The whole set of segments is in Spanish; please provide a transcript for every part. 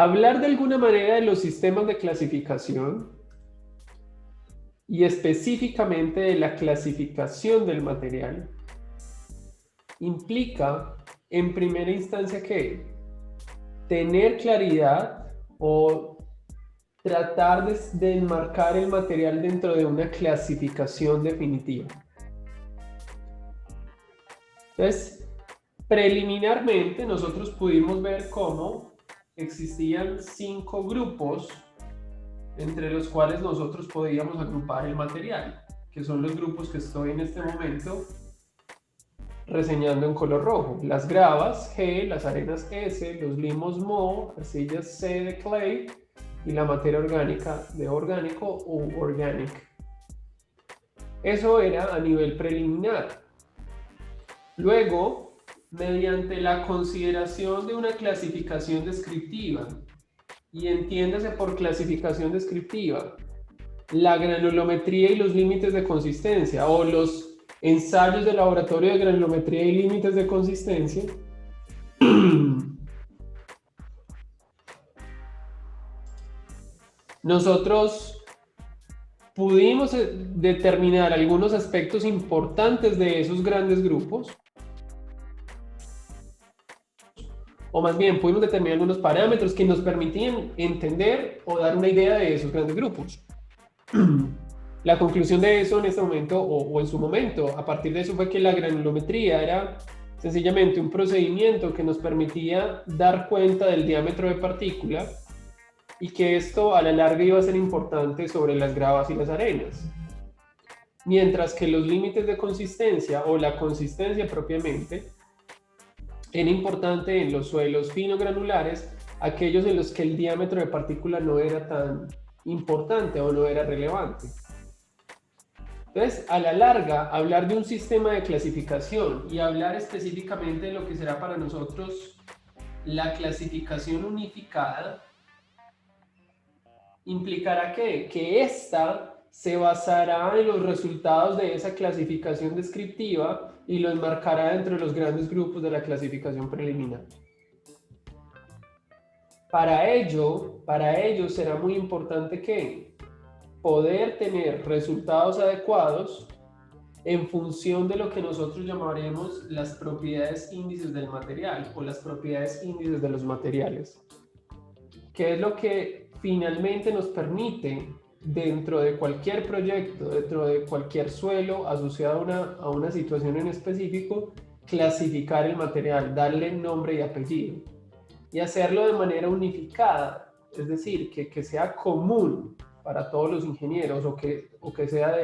Hablar de alguna manera de los sistemas de clasificación y específicamente de la clasificación del material implica en primera instancia que tener claridad o tratar de enmarcar el material dentro de una clasificación definitiva. Entonces, preliminarmente nosotros pudimos ver cómo existían 5 grupos entre los cuales nosotros podíamos agrupar el material, que son los grupos que estoy en este momento reseñando en color rojo: las gravas G, las arenas S, los limos Mo, arcillas C de clay y la materia orgánica de orgánico o organic. Eso era a nivel preliminar. Luego, mediante la consideración de una clasificación descriptiva, y entiéndase por clasificación descriptiva la granulometría y los límites de consistencia, o los ensayos de laboratorio de granulometría y límites de consistencia, nosotros pudimos determinar algunos aspectos importantes de esos grandes grupos, o más bien pudimos determinar algunos parámetros que nos permitían entender o dar una idea de esos grandes grupos. La conclusión de eso en este momento, o en su momento, a partir de eso, fue que la granulometría era sencillamente un procedimiento que nos permitía dar cuenta del diámetro de partícula, y que esto a la larga iba a ser importante sobre las gravas y las arenas. Mientras que los límites de consistencia, o la consistencia propiamente, era importante en los suelos finogranulares, aquellos en los que el diámetro de partícula no era tan importante o no era relevante. Entonces, a la larga, hablar de un sistema de clasificación y hablar específicamente de lo que será para nosotros la clasificación unificada implicará que ésta se basará en los resultados de esa clasificación descriptiva y lo enmarcará dentro de los grandes grupos de la clasificación preliminar. Para ello será muy importante que poder tener resultados adecuados en función de lo que nosotros llamaremos las propiedades índices del material, o las propiedades índices de los materiales, que es lo que finalmente nos permite, dentro de cualquier proyecto, dentro de cualquier suelo asociado a una situación en específico, clasificar el material, darle nombre y apellido, y hacerlo de manera unificada, es decir, que sea común para todos los ingenieros, o que sea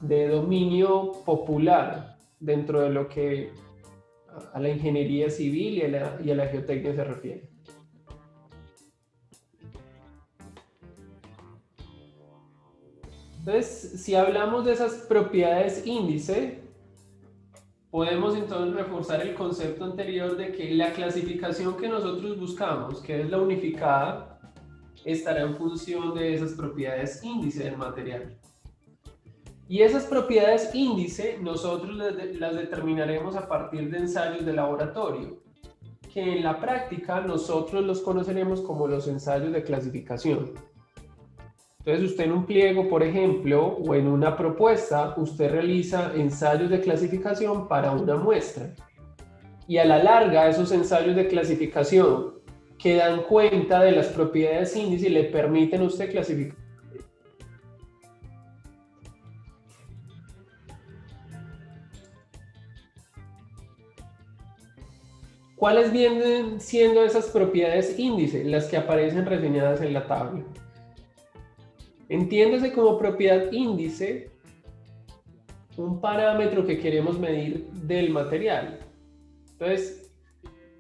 de dominio popular dentro de lo que a la ingeniería civil y a la geotecnia se refiere. Entonces, si hablamos de esas propiedades índice, podemos entonces reforzar el concepto anterior de que la clasificación que nosotros buscamos, que es la unificada, estará en función de esas propiedades índice del material. Y esas propiedades índice nosotros las determinaremos a partir de ensayos de laboratorio, que en la práctica nosotros los conoceremos como los ensayos de clasificación. Entonces, usted en un pliego, por ejemplo, o en una propuesta, usted realiza ensayos de clasificación para una muestra. Y a la larga, esos ensayos de clasificación que dan cuenta de las propiedades índice y le permiten a usted clasificar. ¿Cuáles vienen siendo esas propiedades índice? Las que aparecen reseñadas en la tabla. Entiéndase como propiedad índice un parámetro que queremos medir del material. Entonces,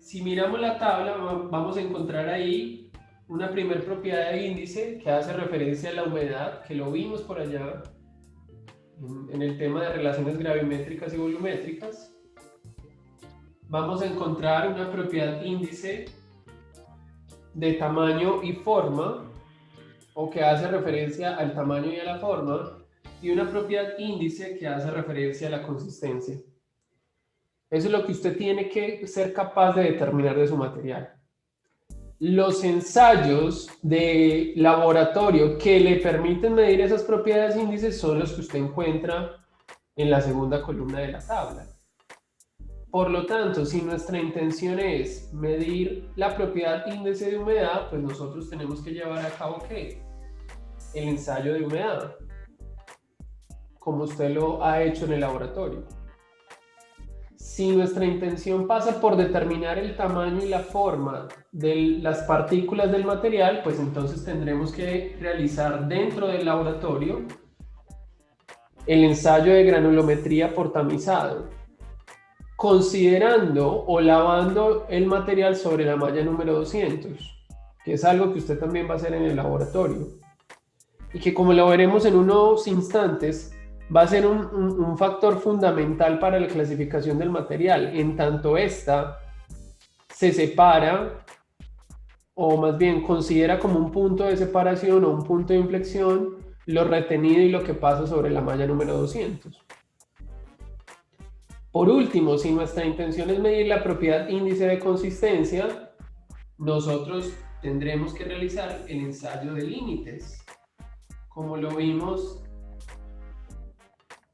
si miramos la tabla, vamos a encontrar ahí una primera propiedad de índice que hace referencia a la humedad, que lo vimos por allá en el tema de relaciones gravimétricas y volumétricas. Vamos a encontrar una propiedad índice de tamaño y forma, o que hace referencia al tamaño y a la forma, y una propiedad índice que hace referencia a la consistencia. Eso es lo que usted tiene que ser capaz de determinar de su material. Los ensayos de laboratorio que le permiten medir esas propiedades índices son los que usted encuentra en la segunda columna de la tabla. Por lo tanto, si nuestra intención es medir la propiedad índice de humedad, pues nosotros tenemos que llevar a cabo ¿qué? El ensayo de humedad, como usted lo ha hecho en el laboratorio. Si nuestra intención pasa por determinar el tamaño y la forma de las partículas del material, pues entonces tendremos que realizar dentro del laboratorio el ensayo de granulometría por tamizado, considerando o lavando el material sobre la malla número 200, que es algo que usted también va a hacer en el laboratorio. Y que, como lo veremos en unos instantes, va a ser un factor fundamental para la clasificación del material, en tanto esta se separa, o más bien considera como un punto de separación o un punto de inflexión lo retenido y lo que pasa sobre la malla número 200. Por último, si nuestra intención es medir la propiedad índice de consistencia, nosotros tendremos que realizar el ensayo de límites, como lo vimos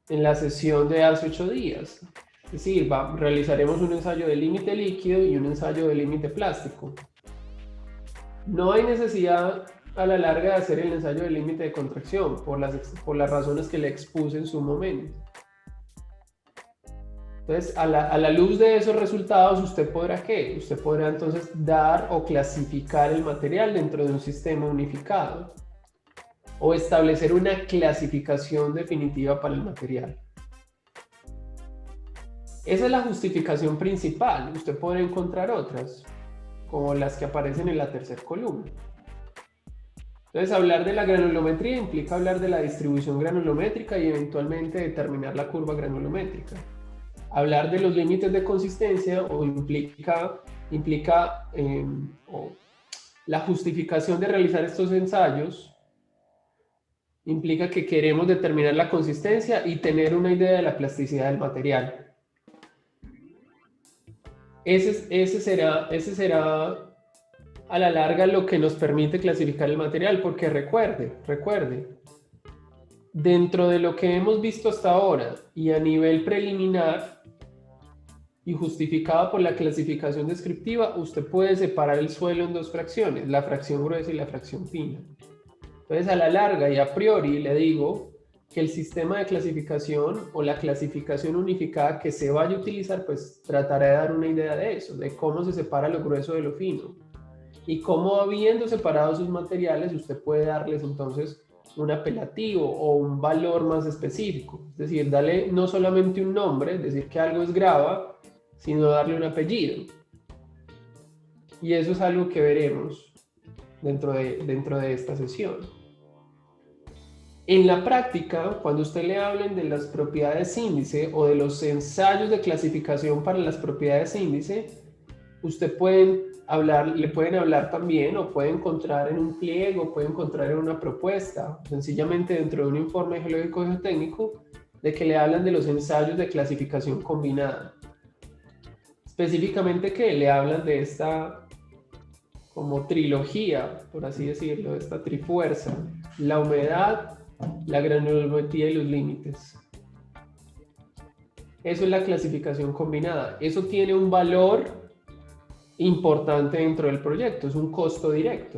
en la sesión de hace 8 días. Es decir, realizaremos un ensayo de límite líquido y un ensayo de límite plástico. No hay necesidad a la larga de hacer el ensayo de límite de contracción por las razones que le expuse en su momento. Entonces, a la luz de esos resultados, ¿usted podrá qué? Usted podrá entonces dar o clasificar el material dentro de un sistema unificado, o establecer una clasificación definitiva para el material. Esa es la justificación principal. Usted podrá encontrar otras, como las que aparecen en la tercera columna. Entonces, hablar de la granulometría implica hablar de la distribución granulométrica y eventualmente determinar la curva granulométrica. Hablar de los límites de consistencia implica la justificación de realizar estos ensayos implica que queremos determinar la consistencia y tener una idea de la plasticidad del material. Ese será a la larga lo que nos permite clasificar el material, porque recuerde, dentro de lo que hemos visto hasta ahora y a nivel preliminar y justificado por la clasificación descriptiva, usted puede separar el suelo en dos fracciones, la fracción gruesa y la fracción fina. Entonces, a la larga y a priori le digo que el sistema de clasificación o la clasificación unificada que se vaya a utilizar, pues tratará de dar una idea de eso, de cómo se separa lo grueso de lo fino. Y cómo, habiendo separado sus materiales, usted puede darles entonces un apelativo o un valor más específico. Es decir, darle no solamente un nombre, decir que algo es grava, sino darle un apellido. Y eso es algo que veremos dentro de esta sesión. En la práctica, cuando usted le hablen de las propiedades índice o de los ensayos de clasificación para las propiedades índice, usted le pueden hablar también, o puede encontrar en un pliego, puede encontrar en una propuesta, sencillamente dentro de un informe geológico geotécnico, de que le hablan de los ensayos de clasificación combinada. Específicamente que le hablan de esta como trilogía, por así decirlo, de esta trifuerza: la humedad, la granulometría y los límites. Eso es la clasificación combinada. Eso tiene un valor importante dentro del proyecto, es un costo directo.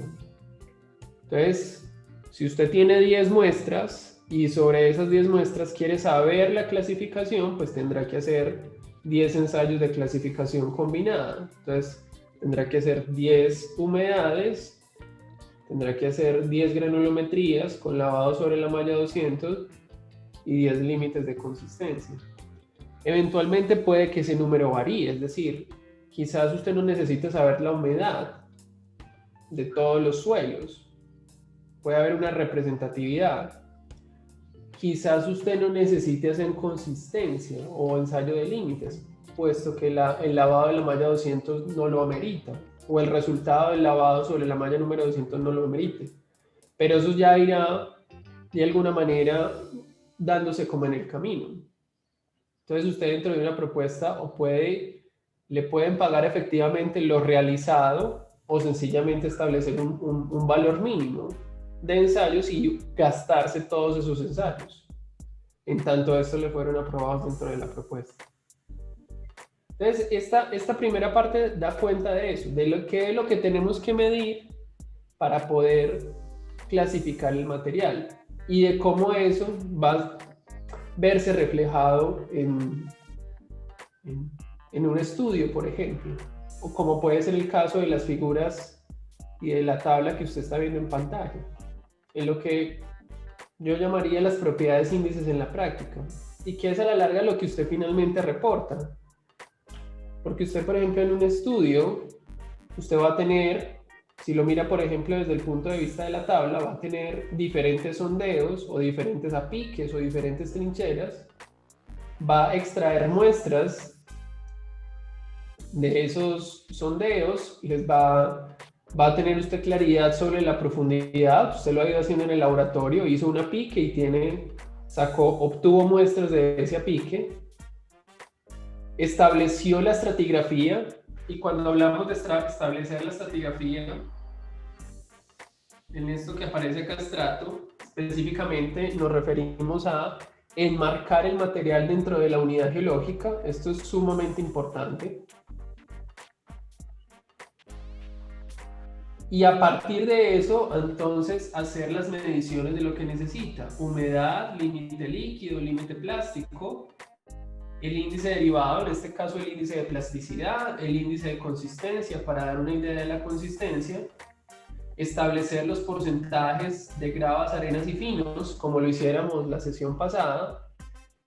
Entonces, si usted tiene 10 muestras y sobre esas 10 muestras quiere saber la clasificación, pues tendrá que hacer 10 ensayos de clasificación combinada. Entonces, tendrá que hacer 10 humedades, tendrá que hacer 10 granulometrías con lavado sobre la malla 200 y 10 límites de consistencia. Eventualmente puede que ese número varíe, es decir, quizás usted no necesite saber la humedad de todos los suelos. Puede haber una representatividad. Quizás usted no necesite hacer consistencia o ensayo de límites, puesto que el lavado de la malla 200 no lo amerita, o el resultado del lavado sobre la malla número 200 no lo amerite. Pero eso ya irá de alguna manera dándose como en el camino. Entonces usted, dentro de una propuesta, le pueden pagar efectivamente lo realizado o sencillamente establecer un valor mínimo de ensayos y gastarse todos esos ensayos, en tanto estos le fueron aprobados dentro de la propuesta. Entonces, esta primera parte da cuenta de eso, de lo que es lo que tenemos que medir para poder clasificar el material y de cómo eso va a verse reflejado en un estudio, por ejemplo, o como puede ser el caso de las figuras y de la tabla que usted está viendo en pantalla, en lo que yo llamaría las propiedades índices en la práctica, y que es a la larga lo que usted finalmente reporta. Porque usted, por ejemplo, en un estudio, usted va a tener, si lo mira, por ejemplo, desde el punto de vista de la tabla, va a tener diferentes sondeos o diferentes apiques o diferentes trincheras, va a extraer muestras de esos sondeos, va a tener usted claridad sobre la profundidad. Usted lo ha ido haciendo en el laboratorio, hizo un apique y obtuvo muestras de ese apique, estableció la estratigrafía, y cuando hablamos de establecer la estratigrafía, en esto que aparece acá estrato, específicamente nos referimos a enmarcar el material dentro de la unidad geológica. Esto es sumamente importante. Y a partir de eso, entonces, hacer las mediciones de lo que necesita: humedad, límite líquido, límite plástico, el índice derivado, en este caso el índice de plasticidad, el índice de consistencia, para dar una idea de la consistencia, establecer los porcentajes de gravas, arenas y finos, como lo hiciéramos la sesión pasada,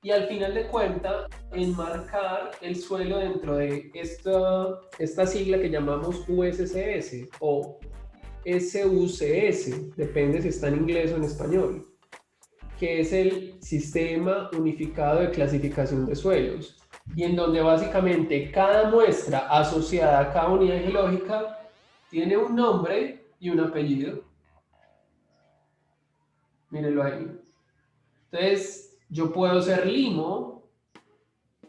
y al final de cuentas, enmarcar el suelo dentro de esta sigla que llamamos USCS o SUCS, depende si está en inglés o en español, que es el Sistema Unificado de Clasificación de Suelos, y en donde básicamente cada muestra asociada a cada unidad geológica tiene un nombre y un apellido. Mírenlo ahí. Entonces, yo puedo ser limo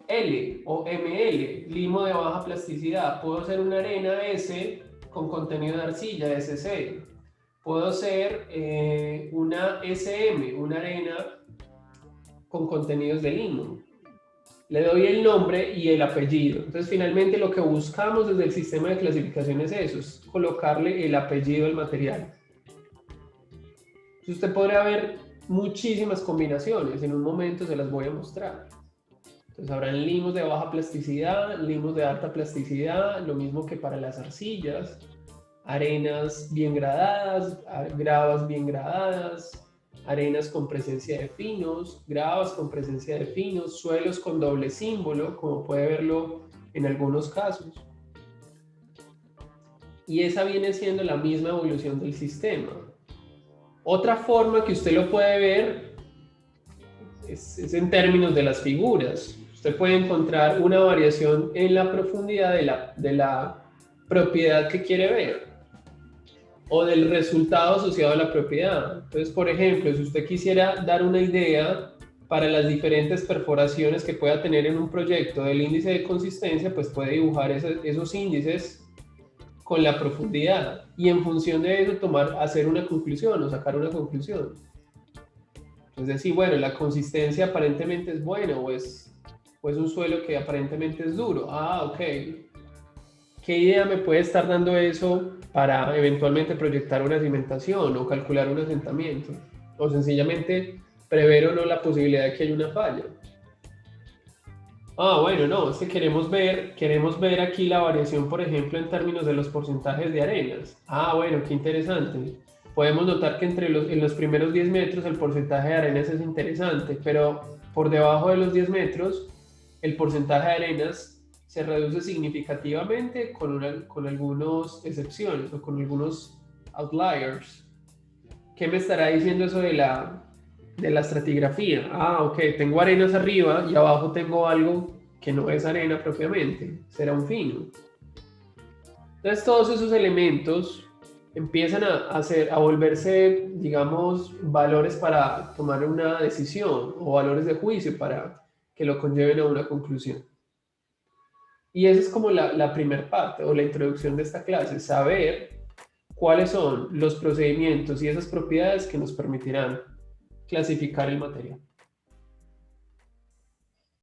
L o ML, limo de baja plasticidad. Puedo ser una arena S con contenido de arcilla, SC. Puedo ser una SM, una arena con contenidos de limo. Le doy el nombre y el apellido. Entonces, finalmente, lo que buscamos desde el sistema de clasificación es eso, es colocarle el apellido al material. Entonces, usted podrá ver muchísimas combinaciones, en un momento se las voy a mostrar. Entonces, habrán limos de baja plasticidad, limos de alta plasticidad, lo mismo que para las arcillas, arenas bien gradadas, gravas bien gradadas, arenas con presencia de finos, gravas con presencia de finos, suelos con doble símbolo, como puede verlo en algunos casos. Y esa viene siendo la misma evolución del sistema. Otra forma que usted lo puede ver es en términos de las figuras. Usted puede encontrar una variación en la profundidad de la propiedad que quiere ver, o del resultado asociado a la propiedad. Entonces, por ejemplo, si usted quisiera dar una idea para las diferentes perforaciones que pueda tener en un proyecto del índice de consistencia, pues puede dibujar esos índices con la profundidad, y en función de eso hacer una conclusión o sacar una conclusión. Es decir, bueno, la consistencia aparentemente es buena, o es un suelo que aparentemente es duro. Ah, ok. ¿Qué idea me puede estar dando eso para eventualmente proyectar una cimentación o calcular un asentamiento? O sencillamente prever o no la posibilidad de que haya una falla. Ah, bueno, no, es que queremos ver aquí la variación, por ejemplo, en términos de los porcentajes de arenas. Ah, bueno, qué interesante. Podemos notar que en los primeros 10 metros el porcentaje de arenas es interesante, pero por debajo de los 10 metros el porcentaje de arenas se reduce significativamente con algunas excepciones o con algunos outliers. ¿Qué me estará diciendo eso de la estratigrafía? Ah, ok, tengo arenas arriba y abajo tengo algo que no es arena propiamente, será un fino. Entonces, todos esos elementos empiezan a volverse, digamos, valores para tomar una decisión, o valores de juicio para que lo conlleven a una conclusión. Y esa es como la primera parte o la introducción de esta clase, saber cuáles son los procedimientos y esas propiedades que nos permitirán clasificar el material.